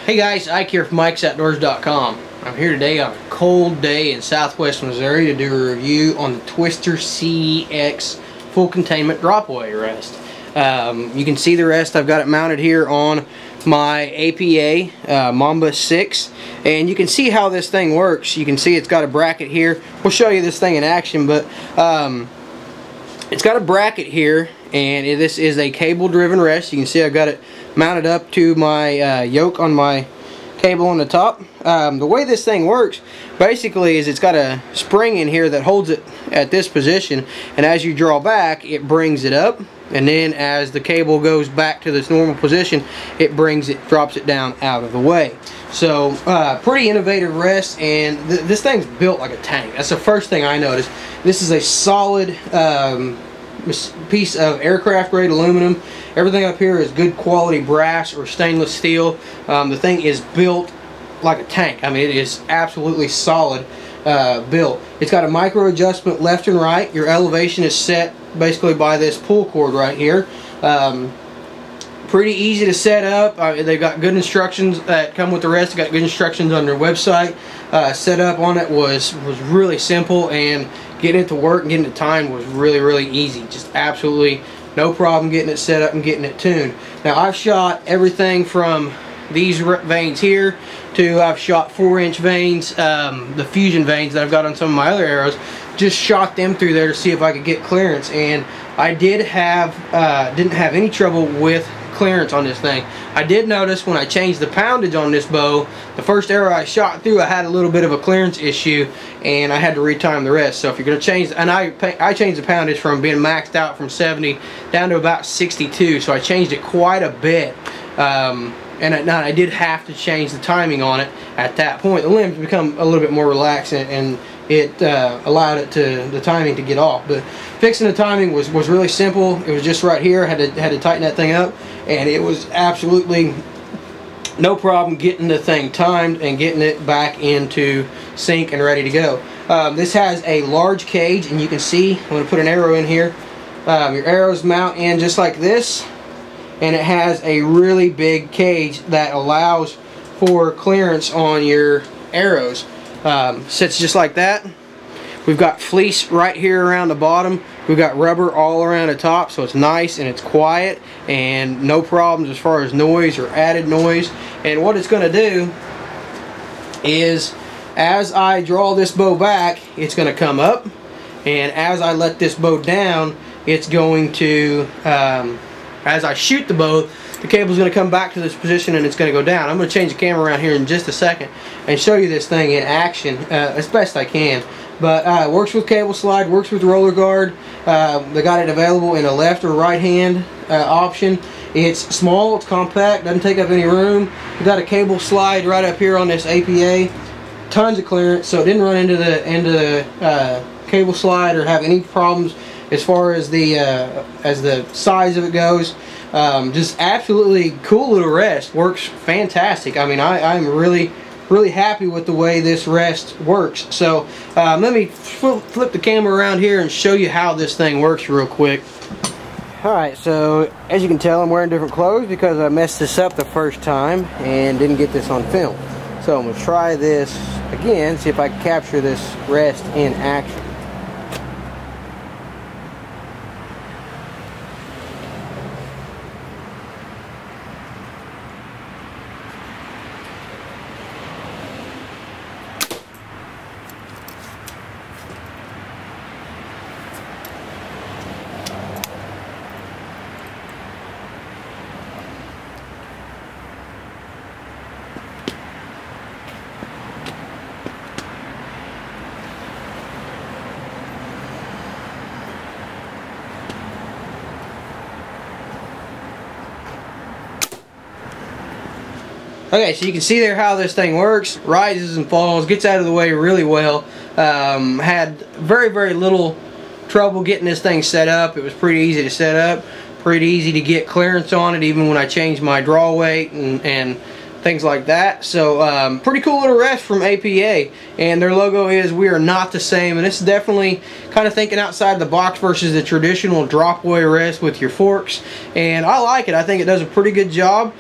Hey guys, Ike here from IkesOutdoors.com. I'm here today on a cold day in southwest Missouri to do a review on the Twister CDX full containment drop-away rest. You can see the rest. I've got it mounted here on my APA Mamba 6, and you can see how this thing works. You can see it's got a bracket here. We'll show you this thing in action, but it's got a bracket here, and this is a cable driven rest. You can see I've got it mounted up to my yoke on my cable on the top. The way this thing works basically is it's got a spring in here that holds it at this position, and as you draw back it brings it up, and then as the cable goes back to this normal position it drops it down out of the way. So pretty innovative rest, and this thing's built like a tank. That's the first thing I noticed. This is a solid piece of aircraft grade aluminum. Everything up here is good quality brass or stainless steel. The thing is built like a tank. I mean, it is absolutely solid built. It's got a micro adjustment left and right. Your elevation is set basically by this pull cord right here. Pretty easy to set up. They've got good instructions that come with the rest. They've got good instructions on their website. Setup on it was really simple, and getting it to work and getting it timed was really easy. Just absolutely no problem getting it set up and getting it tuned. Now I've shot everything from these vanes here to I've shot 4-inch vanes, the fusion vanes that I've got on some of my other arrows. Just shot them through there to see if I could get clearance, and I didn't have any trouble with clearance on this thing. I did notice when I changed the poundage on this bow, the first arrow I shot through, I had a little bit of a clearance issue, and I had to retime the rest. So if you're going to change, and I changed the poundage from being maxed out from 70 down to about 62, so I changed it quite a bit. And I did have to change the timing on it at that point. The limbs become a little bit more relaxed, and it allowed the timing to get off. But fixing the timing was really simple. It was just right here. Had to tighten that thing up, and it was absolutely no problem getting the thing timed and getting it back into sync and ready to go. This has a large cage, and you can see I'm going to put an arrow in here. Your arrows mount in just like this, and it has a really big cage that allows for clearance on your arrows. Sits just like that. We've got fleece right here around the bottom. We've got rubber all around the top, so it's nice and it's quiet and no problems as far as noise or added noise. And what it's going to do is, as I draw this bow back, it's going to come up, and as I let this bow down, it's going to, as I shoot the bow, the cable is going to come back to this position and it's going to go down. I'm going to change the camera around here in just a second and show you this thing in action as best I can. But works with cable slide, works with roller guard. They got it available in a left or right hand option. It's small, it's compact, doesn't take up any room. We got a cable slide right up here on this APA. Tons of clearance, so it didn't run into the cable slide or have any problems as far as the size of it goes. Just absolutely cool little rest. Works fantastic. I mean, I'm really happy with the way this rest works. So let me flip the camera around here and show you how this thing works real quick. Alright, so as you can tell, I'm wearing different clothes because I messed this up the first time and didn't get this on film. So I'm going to try this again, see if I can capture this rest in action. Okay, so you can see there how this thing works. Rises and falls, gets out of the way really well. Had very little trouble getting this thing set up. It was pretty easy to set up, pretty easy to get clearance on it, even when I changed my draw weight and things like that. So pretty cool little rest from APA, and their logo is "We are not the same," and it's definitely kind of thinking outside the box versus the traditional drop-away rest with your forks, and I like it. I think it does a pretty good job,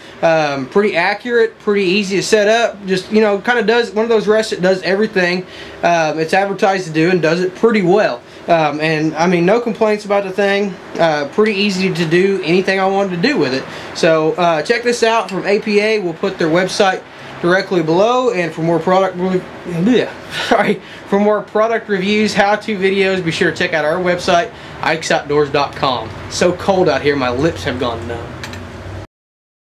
pretty accurate, pretty easy to set up. Just, you know, kind of does one of those rests that does everything it's advertised to do, and does it pretty well. And I mean, no complaints about the thing. Pretty easy to do anything I wanted to do with it. So check this out from APA. We'll put their website directly below, and for more product reviews, how-to videos, be sure to check out our website, ikesoutdoors.com. So cold out here, my lips have gone numb.